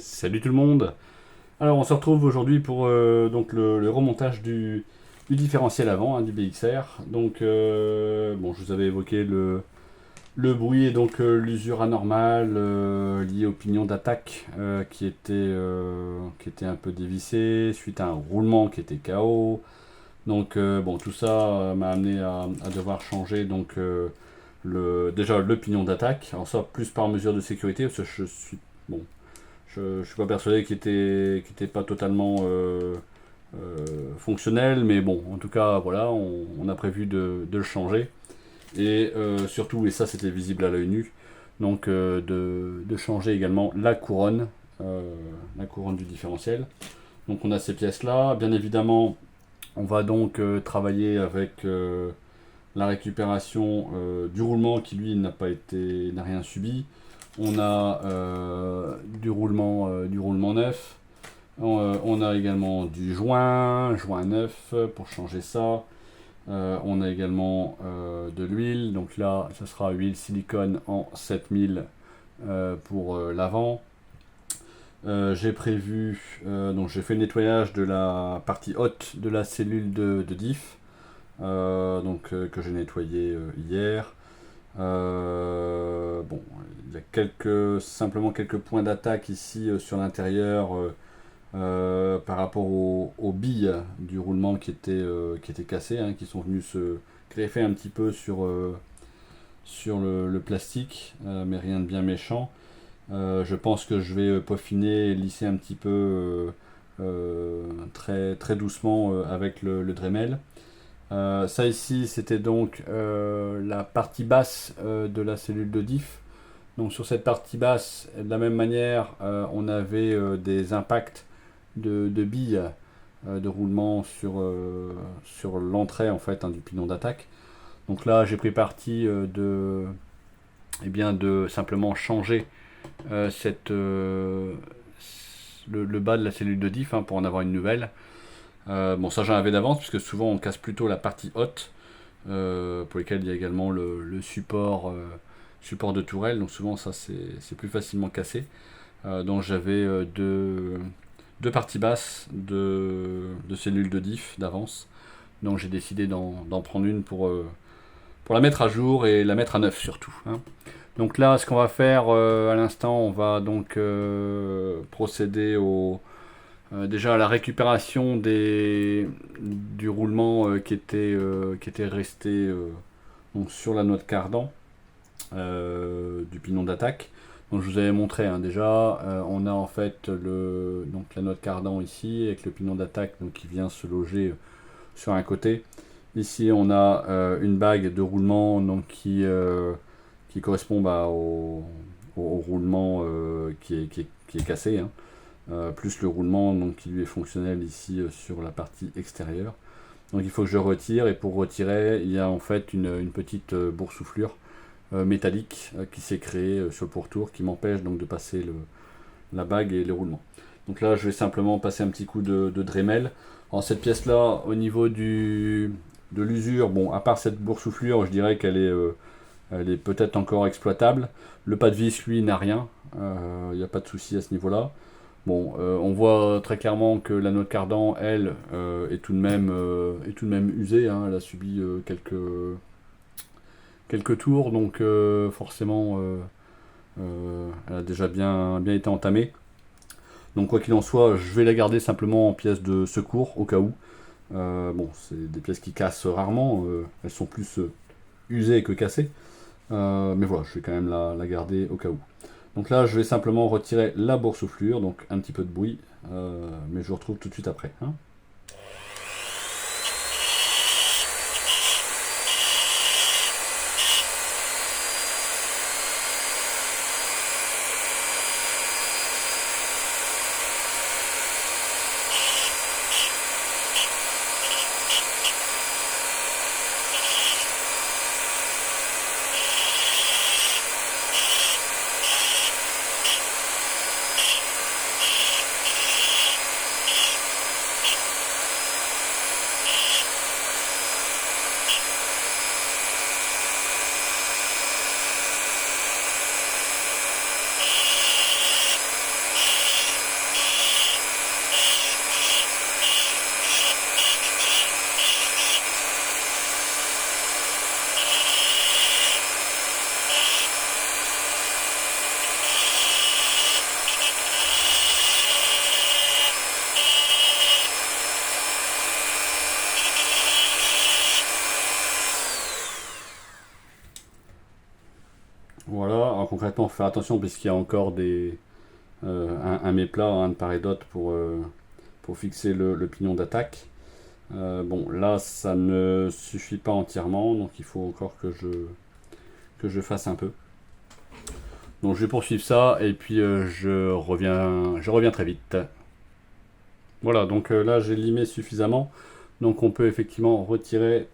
Salut tout le monde. Alors on se retrouve aujourd'hui pour donc le remontage du différentiel avant du BXR. Donc bon, je vous avais évoqué le bruit et donc l'usure anormale liée au pignon d'attaque qui était un peu dévissé suite à un roulement qui était KO. Donc bon, tout ça m'a amené à devoir changer donc déjà le pignon d'attaque. Alors ça plus par mesure de sécurité parce que je suis bon, je suis pas persuadé qu'il était pas totalement fonctionnel, mais bon, en tout cas, voilà, on a prévu de le changer. Et surtout, et ça c'était visible à l'œil nu, donc de changer également la couronne du différentiel. Donc on a ces pièces-là. Bien évidemment, on va donc travailler avec la récupération du roulement qui lui n'a rien subi. On a du roulement neuf. On a également du joint neuf pour changer ça. On a également de l'huile. Donc là, ce sera huile silicone en 7000 pour l'avant. Donc j'ai fait le nettoyage de la partie haute de la cellule de diff. Que j'ai nettoyé hier. Bon, il y a simplement quelques points d'attaque ici sur l'intérieur par rapport aux billes du roulement qui étaient cassées, qui sont venues se greffer un petit peu sur le plastique, mais rien de bien méchant. Je pense que je vais peaufiner et lisser un petit peu très, très doucement avec le Dremel. Ça ici, c'était donc la partie basse de la cellule de diff. Donc sur cette partie basse, de la même manière, on avait des impacts de billes de roulement sur l'entrée en fait du pignon d'attaque. Donc là, j'ai pris parti de simplement changer le bas de la cellule de diff pour en avoir une nouvelle. Bon, ça j'en avais d'avance, puisque souvent on casse plutôt la partie haute, pour lesquelles il y a également le support de tourelle, donc souvent ça c'est plus facilement cassé. Donc j'avais deux parties basses de cellules de diff d'avance, donc j'ai décidé d'en prendre une pour la mettre à jour et la mettre à neuf surtout. Donc là, ce qu'on va faire à l'instant, on va donc procéder déjà à la récupération du roulement qui était resté donc sur la noix de cardan du pignon d'attaque. Donc je vous avais montré déjà, on a en fait donc la noix de cardan ici avec le pignon d'attaque qui vient se loger sur un côté. Ici on a une bague de roulement qui correspond au roulement qui est cassé. Plus le roulement qui lui est fonctionnel ici sur la partie extérieure. Donc il faut que je retire, et pour retirer il y a en fait une petite boursouflure métallique qui s'est créée sur le pourtour, qui m'empêche donc de passer la bague et le roulement. Donc là je vais simplement passer un petit coup de Dremel. Alors cette pièce là, au niveau de l'usure, bon, à part cette boursouflure, je dirais qu'elle est peut-être encore exploitable. Le pas de vis lui n'a rien, il n'y a pas de souci à ce niveau là. Bon, on voit très clairement que la noix de cardan, elle, est tout de même usée. Elle a subi quelques tours, donc forcément, elle a déjà bien été entamée. Donc quoi qu'il en soit, je vais la garder simplement en pièce de secours au cas où. Bon, c'est des pièces qui cassent rarement, elles sont plus usées que cassées. Mais voilà, je vais quand même la garder au cas où. Donc là, je vais simplement retirer la boursouflure, donc un petit peu de bruit, mais je vous retrouve tout de suite après. concrètement, faut faire attention puisqu'il y a encore un méplat, hein, de part et d'autre pour fixer le pignon d'attaque. Bon, là, ça ne suffit pas entièrement, donc il faut encore que je fasse un peu. Donc je vais poursuivre ça et puis je reviens très vite. Voilà, donc là j'ai limé suffisamment. Donc on peut effectivement retirer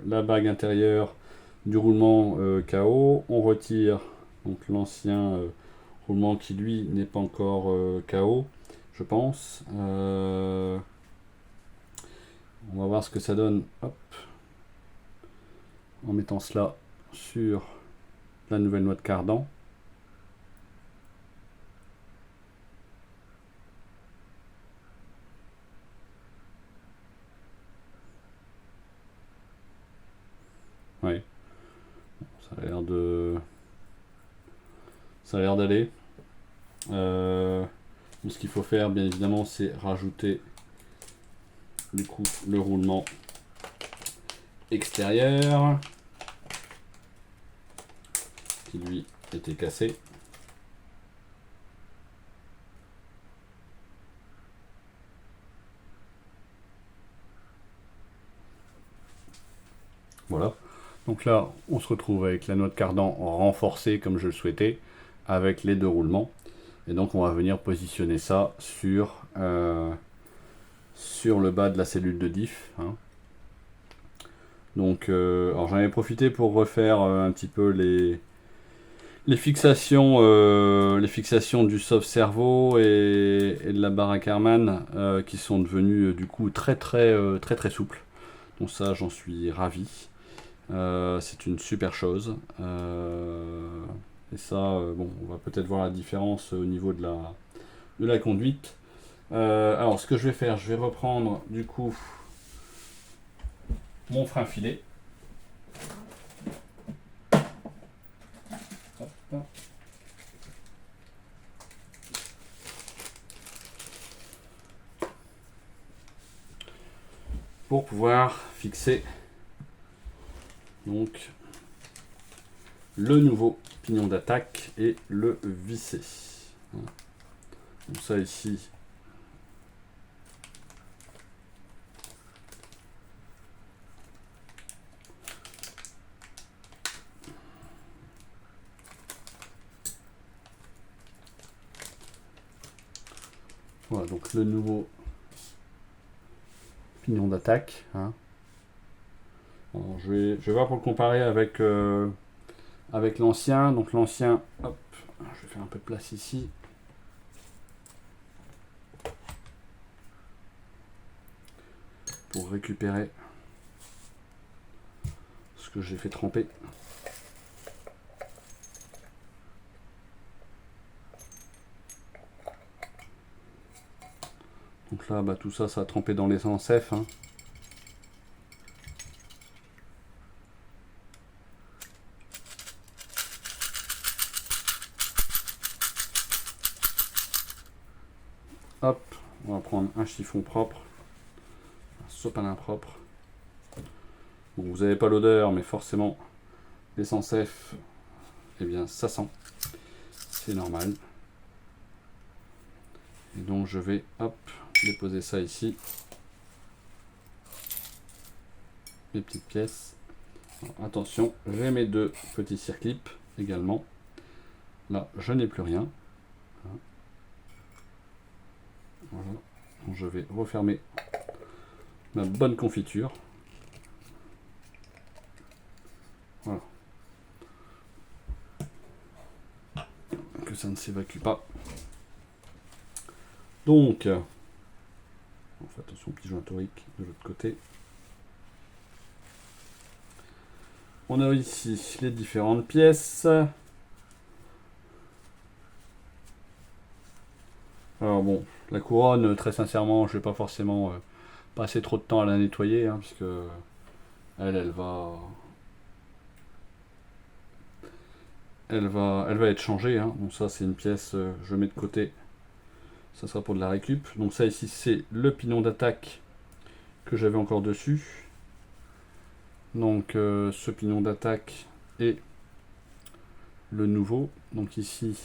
la bague intérieure du roulement KO. On retire donc l'ancien roulement qui lui n'est pas encore KO, je pense. On va voir ce que ça donne. Hop. En mettant cela sur la nouvelle noix de cardan. Ouais. Ça a l'air d'aller. Ce qu'il faut faire, bien évidemment, c'est rajouter du coup le roulement extérieur qui lui était cassé. Voilà. Donc là, on se retrouve avec la noix de cardan renforcée comme je le souhaitais, avec les deux roulements. Et donc on va venir positionner ça sur le bas de la cellule de diff, hein. Donc alors j'en ai profité pour refaire un petit peu les fixations du soft servo et de la barre Ackermann qui sont devenues du coup très souples. Donc ça, j'en suis ravi. C'est une super chose. Et ça, bon, on va peut-être voir la différence au niveau de la conduite. Alors, ce que je vais faire, je vais reprendre du coup mon frein filet. Hop. Pour pouvoir fixer donc le nouveau pignon d'attaque et le visser. Donc ça ici, voilà, donc le nouveau pignon d'attaque, hein. Alors, je vais voir pour le comparer avec l'ancien. Donc l'ancien, hop, je vais faire un peu de place ici. Pour récupérer ce que j'ai fait tremper. Donc là, bah, tout ça, ça a trempé dans l'essence F, hein. Hop, on va prendre un chiffon propre, un sopalin propre. Bon, vous n'avez pas l'odeur, mais forcément, l'essence F, eh bien, ça sent. C'est normal. Et donc, je vais, hop, déposer ça ici. Les petites pièces. Alors, attention, j'ai mes deux petits circlips également. Là, je n'ai plus rien. Voilà. Donc, je vais refermer ma bonne confiture. Voilà. Que ça ne s'évacue pas. Donc, on fait attention au pigeon torique de l'autre côté. On a ici les différentes pièces. Alors bon, la couronne, très sincèrement, je vais pas forcément passer trop de temps à la nettoyer, hein, puisque elle va être changée, hein. Donc ça, c'est une pièce, je mets de côté. Ça sera pour de la récup. Donc ça ici, c'est le pignon d'attaque que j'avais encore dessus. Donc ce pignon d'attaque et le nouveau. Donc ici,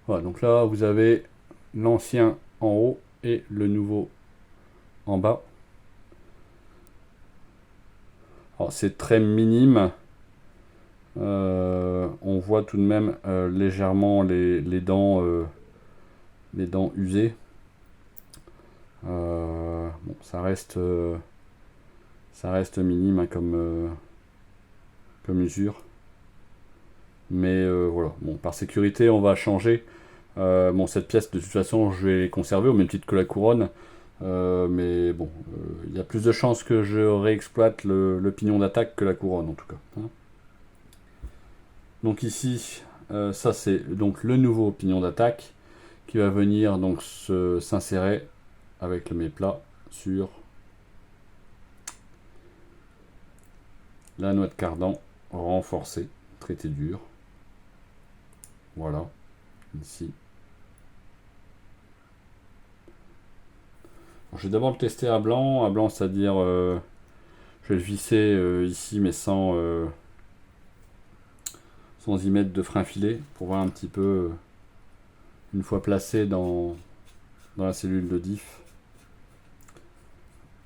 voilà, donc là vous avez l'ancien en haut et le nouveau en bas. Alors c'est très minime. On voit tout de même légèrement les dents usées. Bon, ça reste minime hein, comme usure. Mais voilà, bon, par sécurité, on va changer. Bon, cette pièce, de toute façon, je vais les conserver au même titre que la couronne. Mais bon, il y a plus de chances que je réexploite le pignon d'attaque que la couronne, en tout cas. Hein. Donc ici, ça c'est donc le nouveau pignon d'attaque qui va venir donc s'insérer avec le méplat sur la noix de cardan renforcée, traité dur. Voilà, ici. Alors, je vais d'abord le tester à blanc c'est-à-dire je vais le visser ici mais sans y mettre de frein filet pour voir un petit peu une fois placé dans la cellule de diff,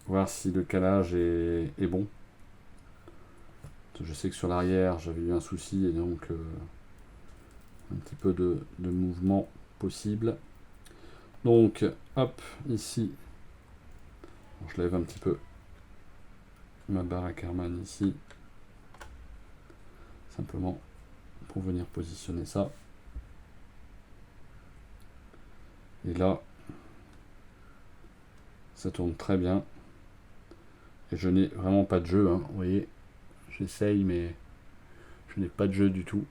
voir si le calage est bon. Je sais que sur l'arrière j'avais eu un souci et donc un petit peu de mouvement possible. Donc hop, ici je lève un petit peu ma barre à Karman ici, simplement pour venir positionner ça. Et là ça tourne très bien et je n'ai vraiment pas de jeu hein. Vous voyez, j'essaye mais je n'ai pas de jeu du tout.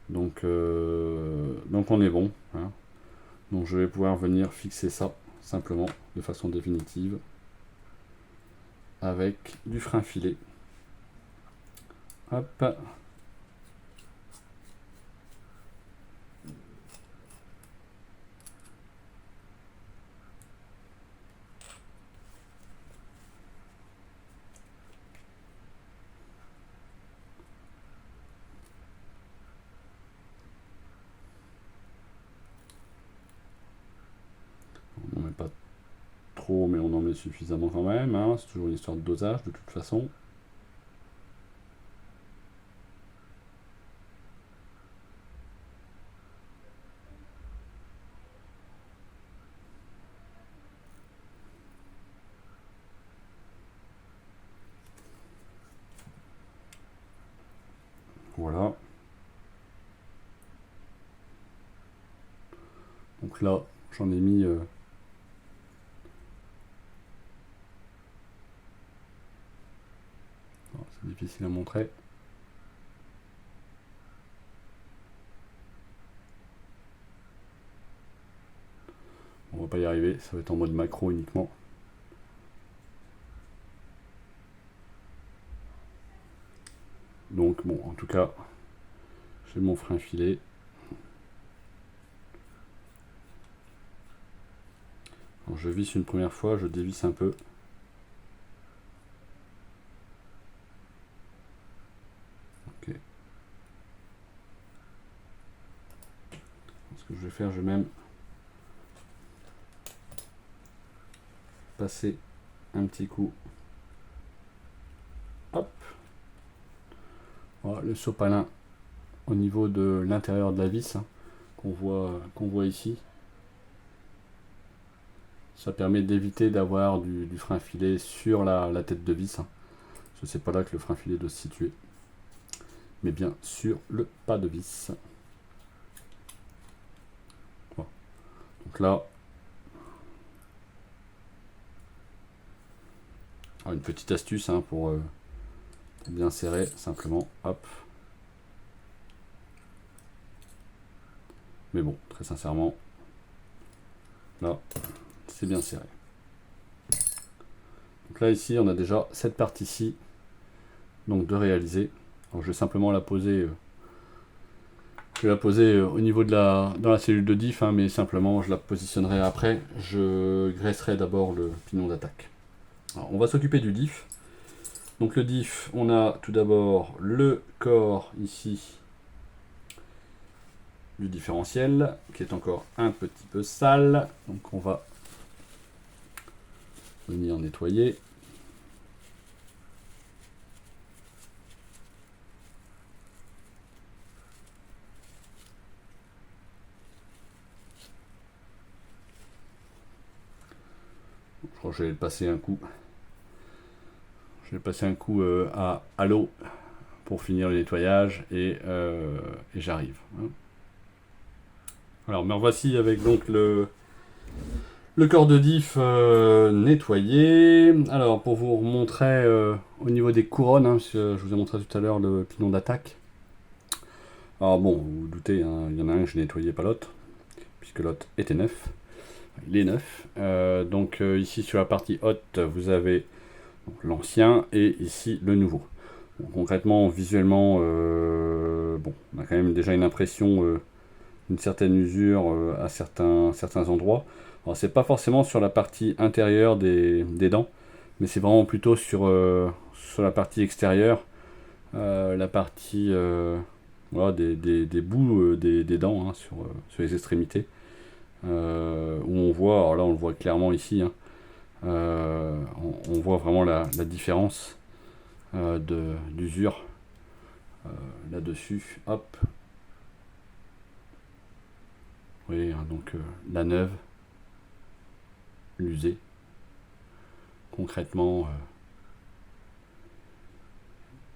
Donc on est bon hein. Donc je vais pouvoir venir fixer ça simplement de façon définitive avec du frein filet. Hop. On n'en met pas trop, mais on en met suffisamment quand même. Hein. C'est toujours une histoire de dosage de toute façon. Voilà. Donc là, j'en ai mis... c'est difficile à montrer. On va pas y arriver, ça va être en mode macro uniquement. Donc bon, en tout cas, j'ai mon frein filet. Alors, je visse une première fois, je dévisse un peu. Ok. Ce que je vais faire, je vais même passer un petit coup. Hop. Voilà, le sopalin au niveau de l'intérieur de la vis hein, qu'on voit ici. Ça permet d'éviter d'avoir du frein filet sur la tête de vis. Hein. C'est pas là que le frein filet doit se situer, mais bien sur le pas de vis. Voilà. Donc là, une petite astuce hein, pour bien serrer, simplement, hop. Mais bon, très sincèrement, là, c'est bien serré. Donc là, ici, on a déjà cette partie-ci donc de réaliser. Alors, je vais simplement la poser Je vais la poser au niveau dans la cellule de diff, hein, mais simplement je la positionnerai après. Je graisserai d'abord le pignon d'attaque. Alors, on va s'occuper du diff. Donc le diff, on a tout d'abord le corps ici du différentiel, qui est encore un petit peu sale. Donc on va venir nettoyer. Je crois que je vais le passer un coup. Je vais passer un coup à l'eau pour finir le nettoyage et j'arrive. Hein. Alors, me voici avec donc le corps de diff nettoyé. Alors, pour vous montrer au niveau des couronnes, hein, je vous ai montré tout à l'heure le pignon d'attaque. Alors bon, vous vous doutez, hein, il y en a un que je nettoyais, pas l'autre, puisque l'autre était neuf. Il est neuf. Donc ici sur la partie haute, vous avez l'ancien et ici le nouveau. Bon, concrètement, visuellement, bon, on a quand même déjà une impression d'une certaine usure à certains endroits. Alors c'est pas forcément sur la partie intérieure des dents, mais c'est vraiment plutôt sur la partie extérieure, la partie voilà, des bouts des dents hein, sur les extrémités, où on voit, alors là on le voit clairement ici, hein, on voit vraiment la différence d'usure là-dessus. Hop. Vous voyez, hein, donc la neuve, l'usée. Concrètement,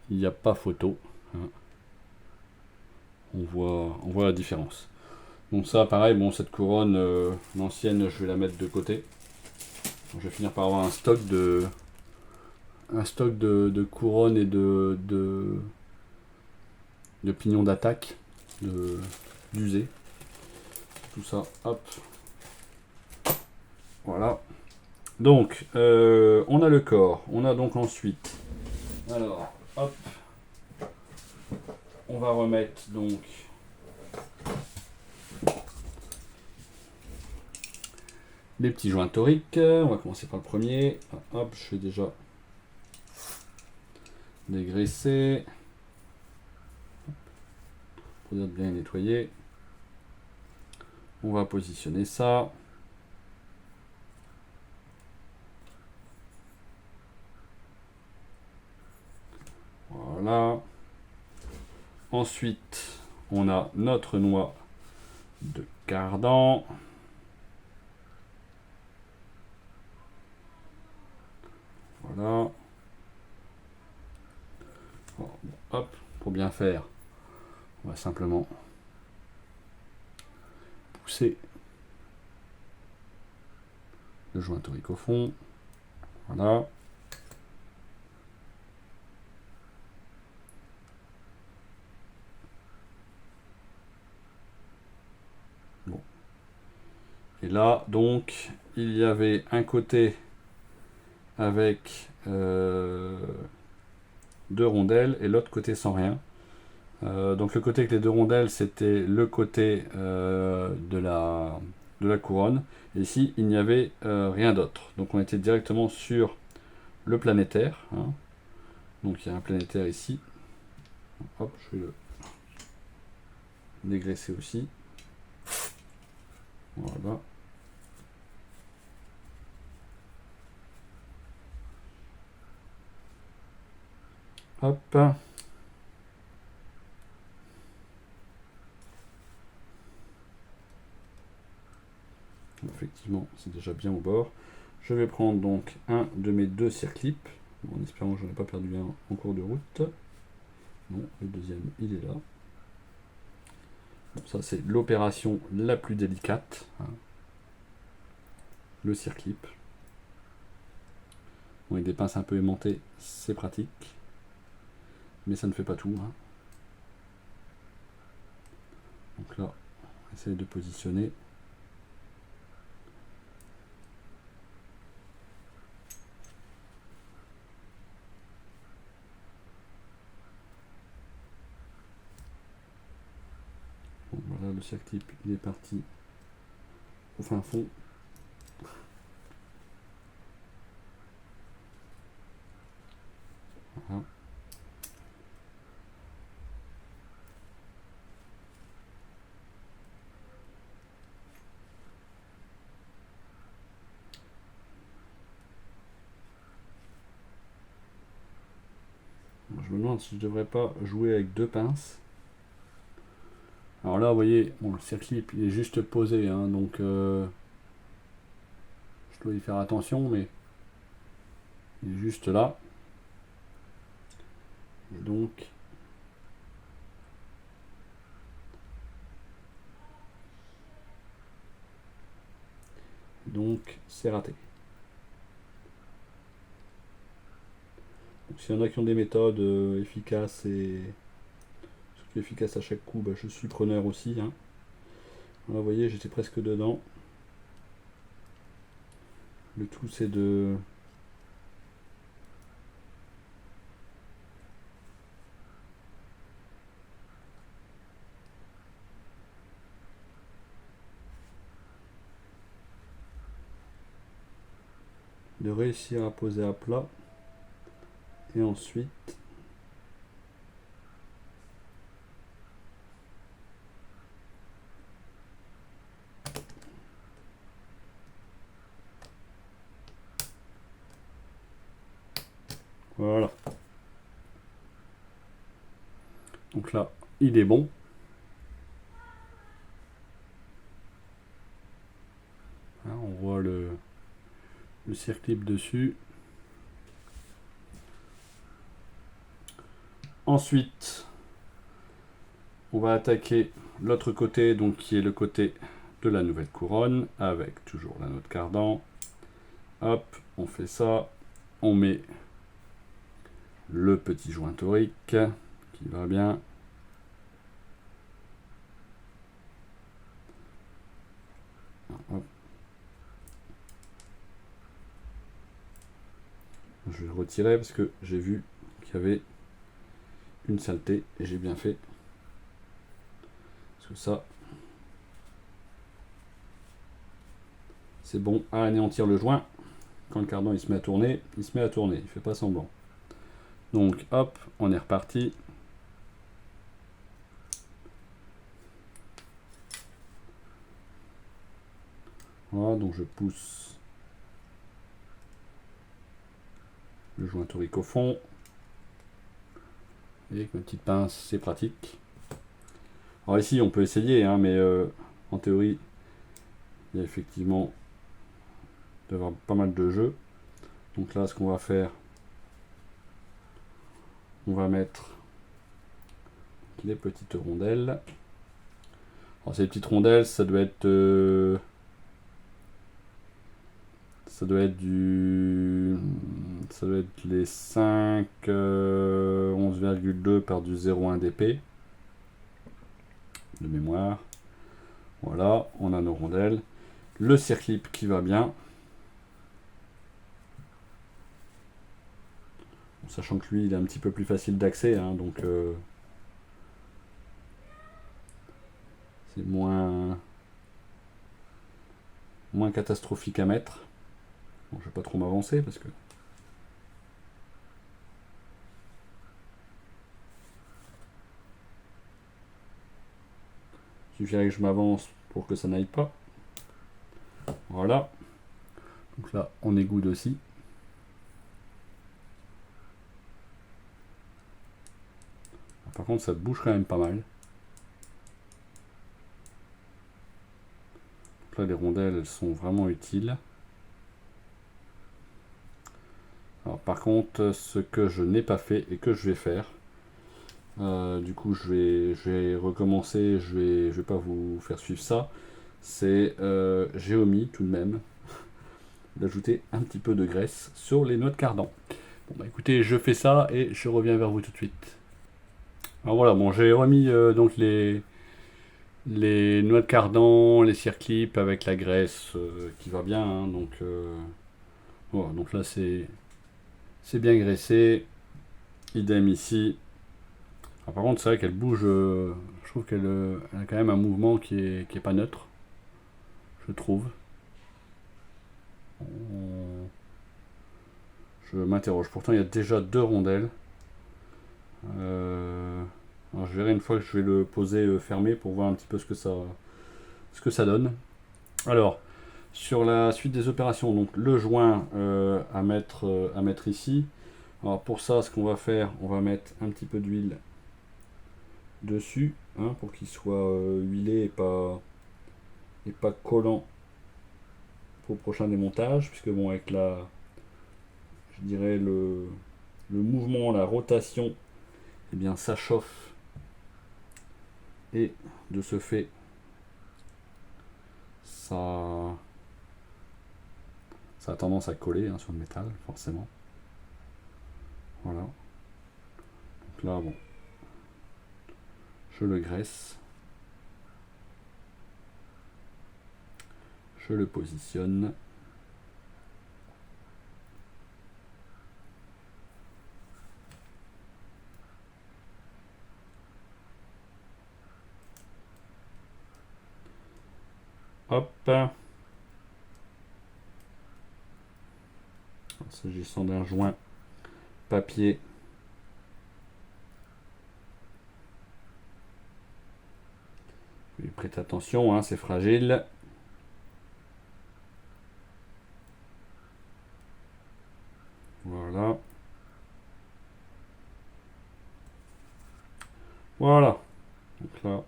il n'y a pas photo. Hein. On voit la différence. Donc ça, pareil, bon, cette couronne, l'ancienne, je vais la mettre de côté. Je vais finir par avoir un stock de couronnes et de pignons d'attaque, d'usée. Tout ça, hop. Voilà. Donc, on a le corps. On a donc ensuite... Alors, hop. On va remettre donc... les petits joints toriques. On va commencer par le premier. Hop, je vais déjà dégraisser. Pour bien nettoyer. On va positionner ça. Voilà. Ensuite, on a notre noix de cardan. Voilà. Hop, pour bien faire, on va simplement pousser le joint torique au fond. Voilà. Bon. Et là, donc, il y avait un côté avec 2 rondelles et l'autre côté sans rien. Donc le côté avec les 2 rondelles, c'était le côté de la couronne. Et ici, il n'y avait rien d'autre. Donc on était directement sur le planétaire. Hein. Donc il y a un planétaire ici. Hop, je vais le dégraisser aussi. Voilà. Hop. Effectivement, c'est déjà bien au bord. Je vais prendre donc un de mes 2 circlips, en espérant que je n'en ai pas perdu un en cours de route. Non, le deuxième, il est là. Bon, ça, c'est l'opération la plus délicate. Hein. Le circlip. Bon, avec des pinces un peu aimantées, c'est pratique. Mais ça ne fait pas tout. Hein. Donc là, on essaie de positionner. le circuit il est parti au fin fond. Voilà. Je me demande si je devrais pas jouer avec deux pinces. Alors là, vous voyez, bon, le circuit il est juste posé, hein, donc je dois y faire attention, mais il est juste là. Et donc c'est raté. Donc s'il y en a qui ont des méthodes efficaces et surtout efficaces à chaque coup, bah, je suis preneur aussi. Hein. Là, vous voyez, j'étais presque dedans. Le tout, c'est de réussir à poser à plat et ensuite voilà. Donc là, il est bon. Hein, on voit le circlip dessus. Ensuite, on va attaquer l'autre côté, donc qui est le côté de la nouvelle couronne, avec toujours la note cardan. Hop, on fait ça. On met le petit joint torique qui va bien. Hop. Je vais le retirer parce que j'ai vu qu'il y avait une saleté et j'ai bien fait. Parce que ça, c'est bon à anéantir le joint. Quand le cardan il se met à tourner, il se met à tourner, il fait pas semblant. Donc hop, on est reparti. Voilà, donc je pousse le joint torique au fond. Et avec ma petite pince, c'est pratique. Alors ici, on peut essayer, hein, mais en théorie, il y a effectivement d'avoir pas mal de jeux. Donc là, ce qu'on va faire, on va mettre les petites rondelles. Alors ces petites rondelles, ça doit être les 5 11,2 par du 0,1 dp de mémoire. Voilà, on a nos rondelles. Le circlip qui va bien. Sachant que lui, il est un petit peu plus facile d'accès, hein, donc c'est moins catastrophique à mettre. Bon, je vais pas trop m'avancer parce que il suffirait que je m'avance pour que ça n'aille pas. Voilà. Donc là, on égoude aussi. Par contre, ça bouge quand même pas mal. Donc là, les rondelles, elles sont vraiment utiles. Alors, par contre, ce que je n'ai pas fait et que je vais faire, du coup, je vais recommencer, je vais pas vous faire suivre ça. C'est j'ai omis tout de même d'ajouter un petit peu de graisse sur les noix de cardan. Bon, bah écoutez, je fais ça et je reviens vers vous tout de suite. Alors voilà, bon, j'ai remis donc les noix de cardan, les circlips avec la graisse qui va bien. Hein, donc voilà, donc là c'est bien graissé. Idem ici. Ah, par contre, c'est vrai qu'elle bouge. Je trouve elle a quand même un mouvement qui est pas neutre, je trouve. On- Je m'interroge. Pourtant, il y a déjà 2 rondelles. Alors, je verrai une fois que je vais le poser fermé pour voir un petit peu ce que ça donne. Alors, sur la suite des opérations, donc le joint à mettre ici. Alors pour ça, ce qu'on va faire, on va mettre un petit peu d'huile dessus, hein, pour qu'il soit huilé et pas collant pour le prochain démontage, puisque bon, avec je dirais le mouvement, la rotation, eh bien ça chauffe, et de ce fait, ça, ça a tendance à coller, hein, sur le métal, forcément. Voilà. Donc là, bon, je le graisse, je le positionne. Hop. S'agissant d'un joint papier, prêtez attention, hein, c'est fragile. Voilà. Voilà. Donc là,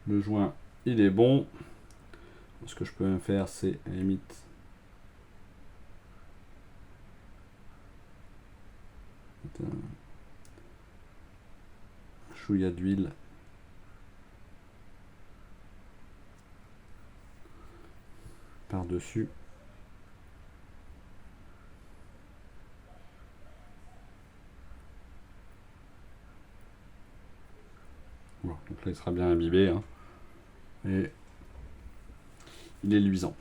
le joint, il est bon. Ce que je peux même faire, c'est à la limite mettre un chouïa d'huile par-dessus. Voilà. Donc là, il sera bien imbibé, hein, et il est luisant.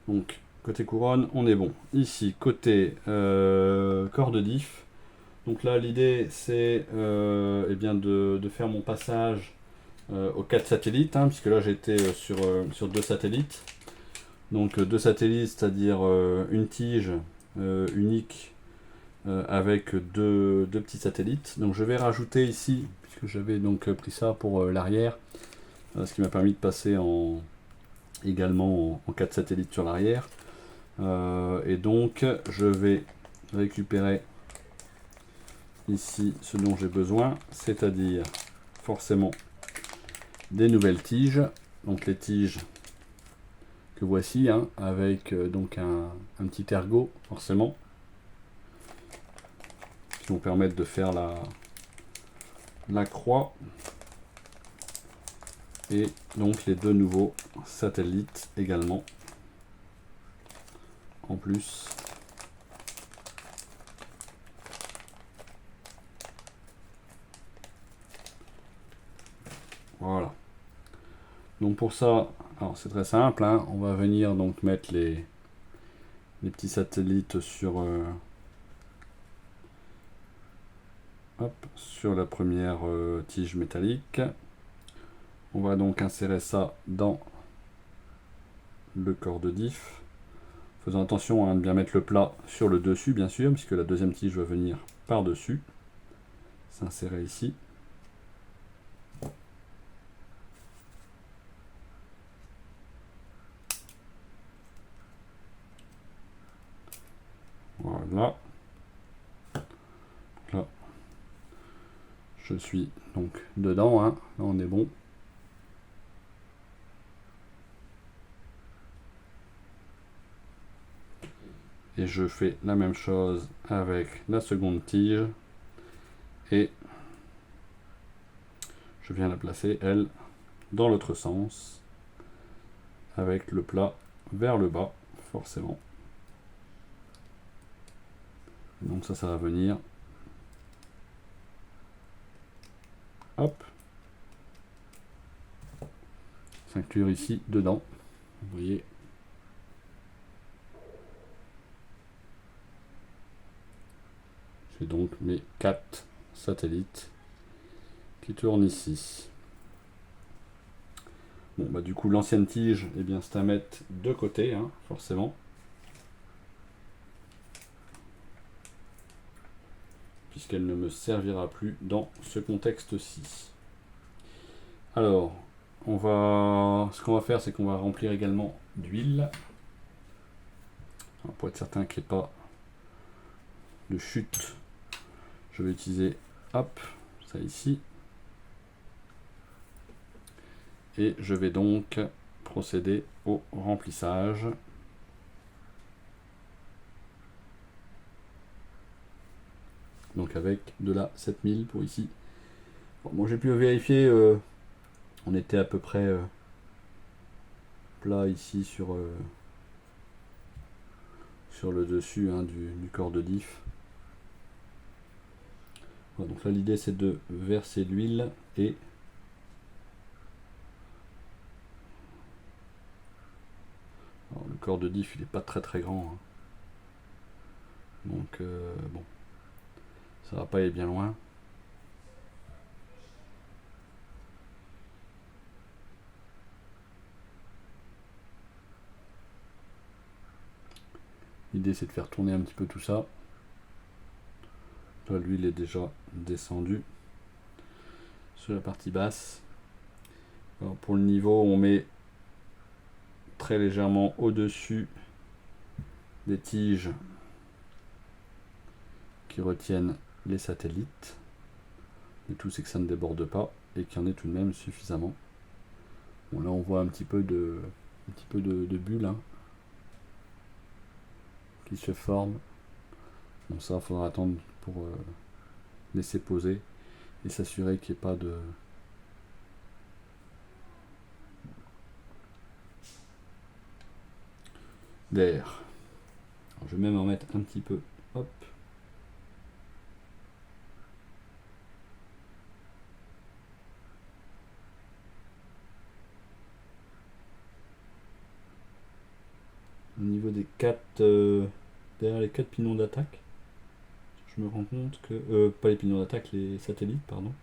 Donc, côté couronne, on est bon. Ici, côté corps de diff. Donc là, l'idée, c'est eh bien de faire mon passage aux 4 satellites, hein, puisque là, j'étais sur 2 satellites. Donc 2 satellites, c'est-à-dire une tige unique avec deux petits satellites. Donc je vais rajouter ici, puisque j'avais donc pris ça pour l'arrière, ce qui m'a permis de passer également en 4 satellites sur l'arrière. Et donc je vais récupérer ici ce dont j'ai besoin, c'est-à-dire forcément des nouvelles tiges. Donc les tiges que voici, hein, avec donc un petit ergot forcément, qui vont permettre de faire la croix, et donc les 2 nouveaux satellites également en plus. Voilà. Donc pour ça, alors c'est très simple, hein, on va venir donc mettre les petits satellites sur la première tige métallique. On va donc insérer ça dans le corps de diff. Faisons attention, hein, de bien mettre le plat sur le dessus, bien sûr, puisque la deuxième tige va venir par-dessus. S'insérer ici. Voilà. Là, je suis donc dedans, hein. Là, on est bon. Et je fais la même chose avec la seconde tige. Et je viens la placer, elle, dans l'autre sens, avec le plat vers le bas, forcément. Donc ça va venir. Hop. S'inclure ici, dedans. Vous voyez. J'ai donc mes 4 satellites qui tournent ici. Bon, bah du coup, l'ancienne tige, eh bien, c'est à mettre de côté, hein, forcément. Puisqu'elle ne me servira plus dans ce contexte-ci. Alors, ce qu'on va faire, c'est qu'on va remplir également d'huile. Pour être certain qu'il n'y ait pas de chute, je vais utiliser, hop, ça ici. Et je vais donc procéder au remplissage. Donc avec de la 7000 pour ici. Bon, j'ai pu vérifier, on était à peu près plat ici sur le dessus, hein, du corps de diff. Voilà, donc là l'idée c'est de verser l'huile et alors, le corps de diff il n'est pas très très grand, hein. Donc bon, ça va pas aller bien loin. L'idée c'est de faire tourner un petit peu tout ça. Là l'huile est déjà descendue sur la partie basse. Alors, pour le niveau, on met très légèrement au-dessus des tiges qui retiennent les satellites. Le tout c'est que ça ne déborde pas et qu'il y en ait tout de même suffisamment. Bon, là on voit un petit peu de bulles, hein, qui se forment. Bon, ça il faudra attendre pour laisser poser et s'assurer qu'il n'y ait pas d'air. Je vais même en mettre un petit peu. Hop. Au niveau des 4 derrière les 4 pignons d'attaque, je me rends compte que pas les pignons d'attaque, les satellites, pardon.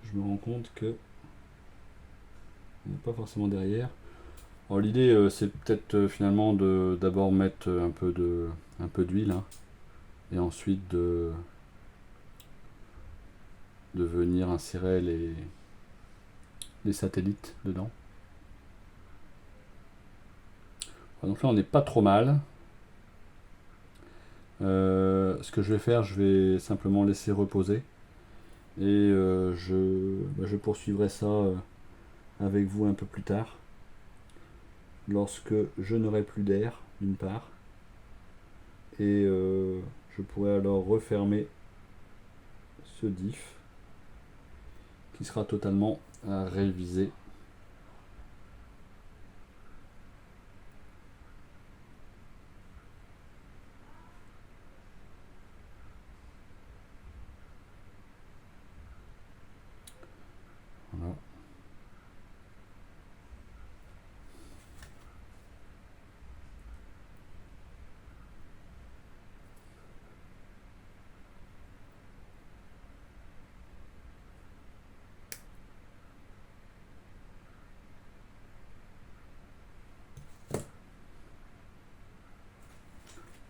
Je me rends compte que on n'est pas forcément derrière. Alors l'idée c'est peut-être finalement de d'abord mettre un peu d'huile, hein, et ensuite de venir insérer les satellites dedans. Donc là on n'est pas trop mal. Ce que je vais faire, je vais simplement laisser reposer et je poursuivrai ça avec vous un peu plus tard, lorsque je n'aurai plus d'air d'une part, et je pourrai alors refermer ce diff qui sera totalement révisé. Voilà.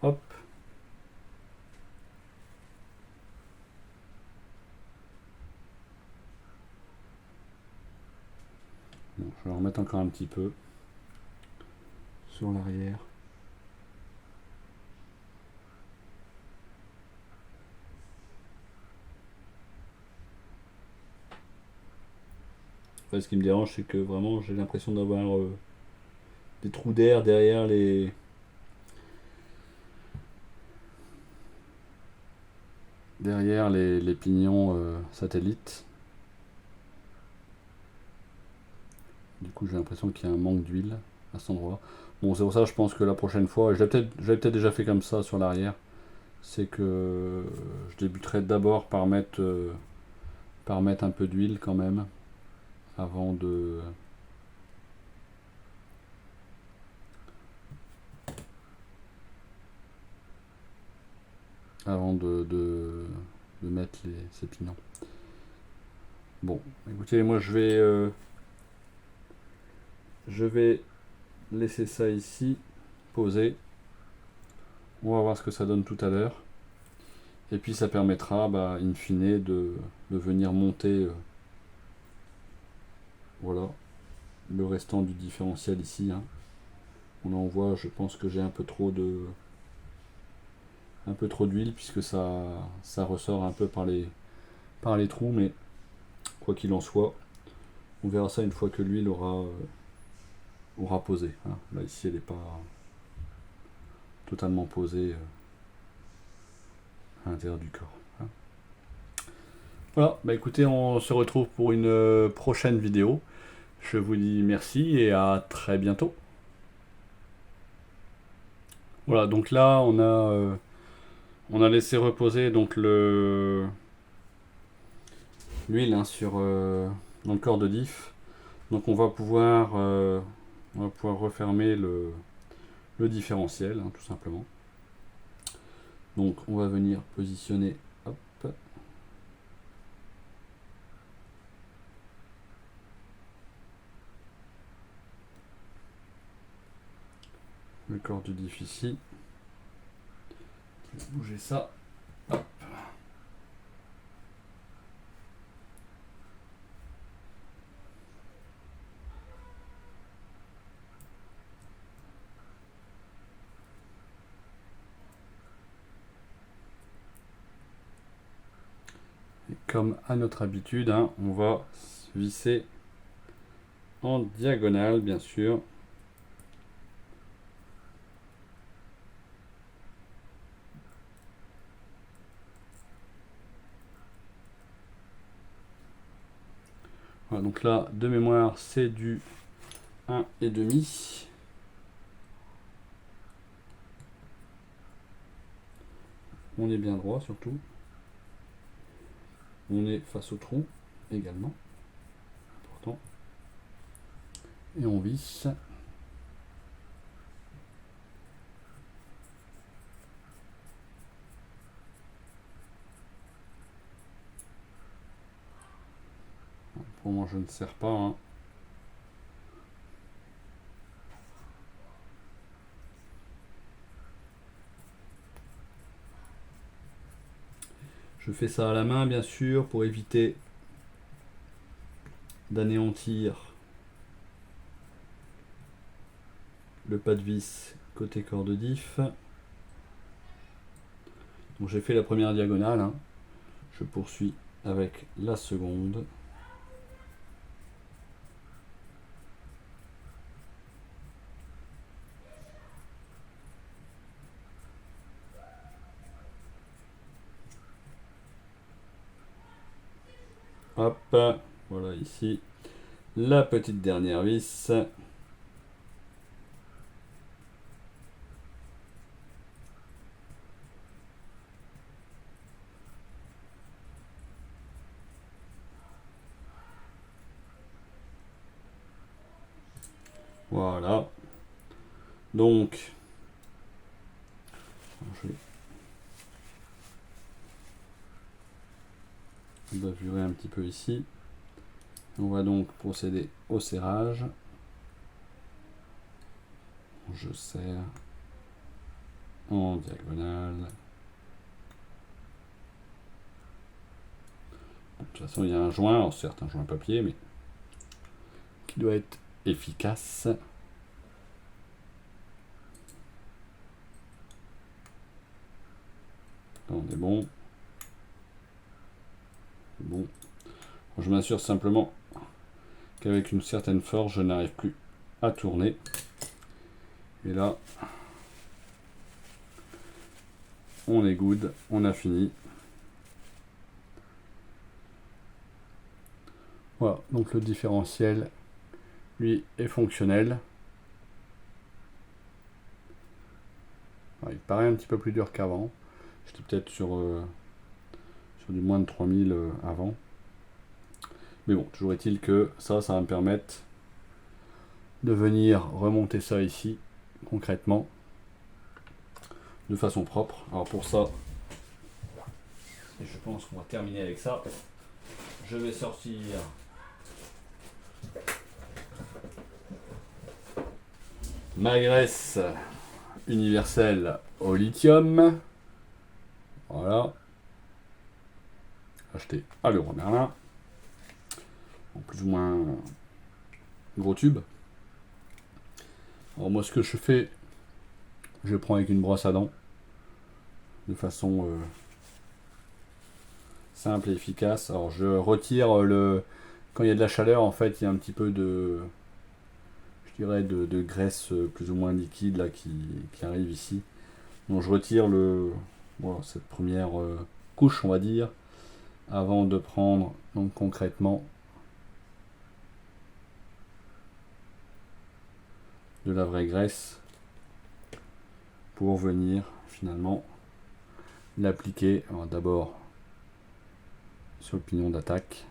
Hop. Bon, je vais en remettre encore un petit peu sur l'arrière. Enfin, ce qui me dérange, c'est que vraiment j'ai l'impression d'avoir des trous d'air derrière les pignons satellites. Du coup, j'ai l'impression qu'il y a un manque d'huile à cet endroit. Bon, c'est pour ça que je pense que la prochaine fois, j'avais peut-être déjà fait comme ça sur l'arrière, c'est que je débuterai d'abord par mettre un peu d'huile quand même, avant de avant de mettre ces pinons. Bon, écoutez, moi je vais laisser ça ici, poser. On va voir ce que ça donne tout à l'heure. Et puis ça permettra, in fine, de venir monter voilà, le restant du différentiel ici. Hein. On en voit, je pense que j'ai un peu trop d'huile puisque ça ressort un peu par les trous, mais quoi qu'il en soit, on verra ça une fois que l'huile aura posé. Hein. Là ici elle n'est pas totalement posée à l'intérieur du corps. Hein. Voilà, écoutez, on se retrouve pour une prochaine vidéo. Je vous dis merci et à très bientôt. Voilà, donc là on a laissé reposer donc l'huile hein, dans le corps de diff. Donc on va pouvoir refermer le différentiel, hein, tout simplement. Donc on va venir positionner, hop, le corps du diff ici. Je vais bouger ça. Hop. Et comme à notre habitude, hein, on va visser en diagonale, bien sûr. Voilà, donc là, de mémoire, c'est du 1,5. On est bien droit surtout. On est face au trou également. Important. Et on visse. Pour moi, je ne serre pas. Hein. Je fais ça à la main, bien sûr, pour éviter d'anéantir le pas de vis côté corps de diff. Donc j'ai fait la première diagonale. Hein. Je poursuis avec la seconde. Hop, voilà ici la petite dernière vis. Voilà. Donc, je vais bavurer un petit peu ici. On va donc procéder au serrage. Je serre en diagonale. De toute façon, il y a un joint, alors certes un joint papier, mais qui doit être efficace. Là, on est bon. Bon. Je m'assure simplement qu'avec une certaine force, je n'arrive plus à tourner. Et là, on est good, on a fini. Voilà, donc le différentiel, lui, est fonctionnel. Alors, il paraît un petit peu plus dur qu'avant. J'étais peut-être sur du moins de 3000 avant. Mais bon, toujours est-il que ça va me permettre de venir remonter ça ici, concrètement, de façon propre. Alors pour ça, Et je pense qu'on va terminer avec ça. Je vais sortir ma graisse universelle au lithium. Voilà. Acheté à Leroy Merlin. En plus ou moins gros tube. Alors moi ce que je fais, je prends avec une brosse à dents. De façon simple et efficace. Alors je retire le... Quand il y a de la chaleur, en fait, il y a un petit peu de... Je dirais de graisse plus ou moins liquide là qui arrive ici. Donc je retire voilà, cette première couche, on va dire, avant de prendre donc concrètement de la vraie graisse pour venir finalement l'appliquer d'abord sur le pignon d'attaque.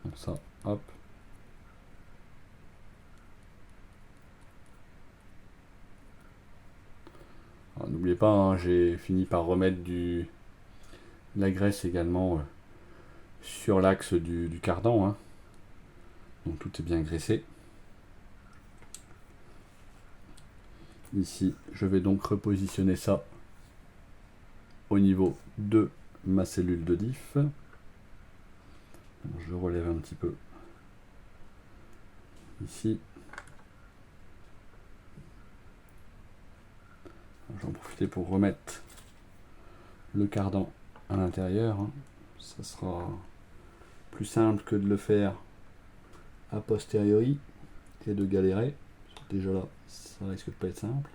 Comme ça, hop. N'oubliez pas, hein, j'ai fini par remettre de la graisse également sur l'axe du cardan. Hein. Donc tout est bien graissé. Ici, je vais donc repositionner ça au niveau de ma cellule de diff. Donc, je relève un petit peu ici. J'en profite pour remettre le cardan à l'intérieur. Hein. Ça sera plus simple que de le faire a posteriori et de galérer. Déjà là, ça risque de pas être simple.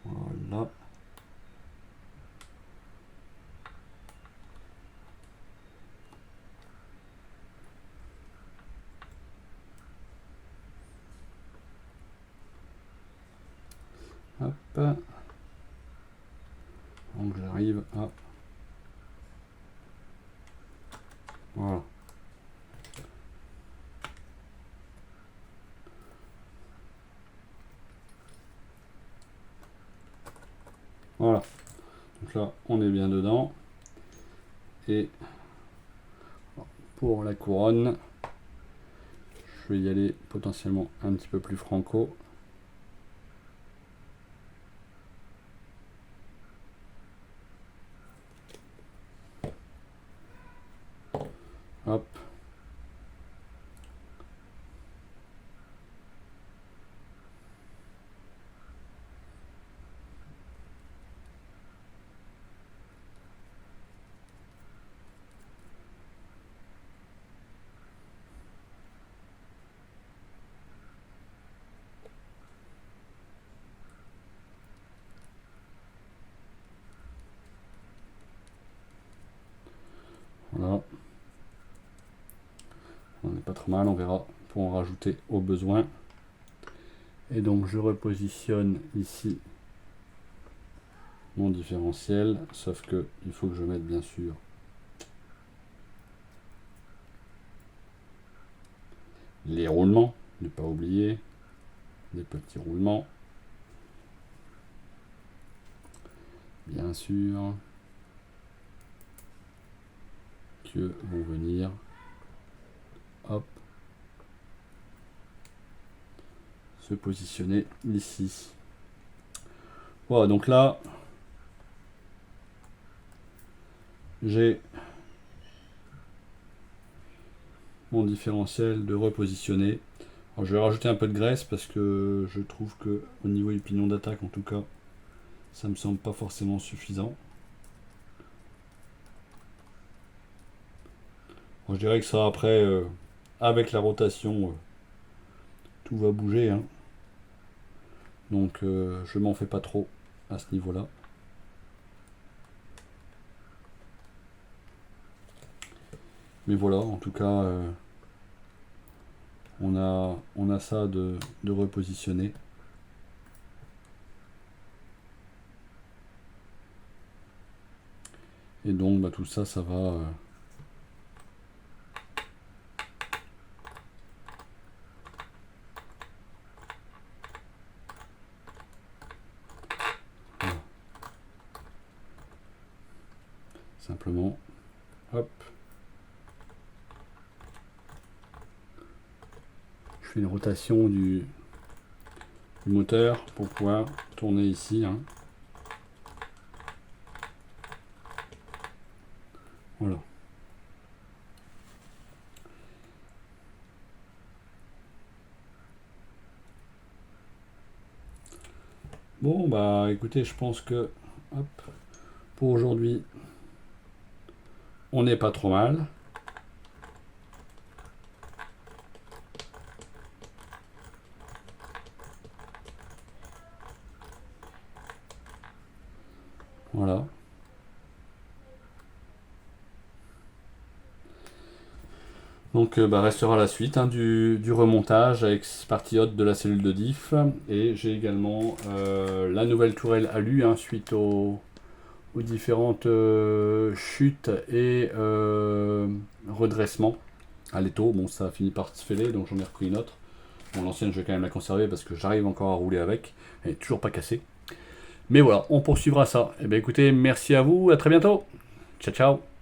Voilà. Hop. Donc j'arrive à... Voilà. Voilà. Donc là, on est bien dedans. Et pour la couronne, je vais y aller potentiellement un petit peu plus franco. Hop. Voilà. On n'est pas trop mal, on verra pour en rajouter au besoin. Et donc je repositionne ici mon différentiel, sauf que il faut que je mette bien sûr les roulements, ne pas oublier, des petits roulements, bien sûr, que vont venir, hop, se positionner ici. Voilà, donc là, j'ai mon différentiel de repositionner. Alors, je vais rajouter un peu de graisse parce que je trouve que au niveau du pignon d'attaque, en tout cas, ça me semble pas forcément suffisant. Bon, je dirais que ça après, avec la rotation, tout va bouger. Hein. Donc je m'en fais pas trop à ce niveau-là. Mais voilà, en tout cas, on a ça de repositionner. Et donc tout ça, ça va simplement, hop, je fais une rotation du moteur pour pouvoir tourner ici, hein. Voilà. Bon, bah écoutez, je pense que hop, pour aujourd'hui, on n'est pas trop mal. Voilà. Donc bah, restera la suite, hein, du remontage avec cette partie haute de la cellule de diff. Et j'ai également la nouvelle tourelle alu, hein, suite aux différentes chutes et redressements à l'étau. Bon, ça a fini par se fêler, donc j'en ai repris une autre. Bon, l'ancienne, je vais quand même la conserver parce que j'arrive encore à rouler avec. Elle n'est toujours pas cassée. Mais voilà, on poursuivra ça. Et bien écoutez, merci à vous, à très bientôt. Ciao, ciao.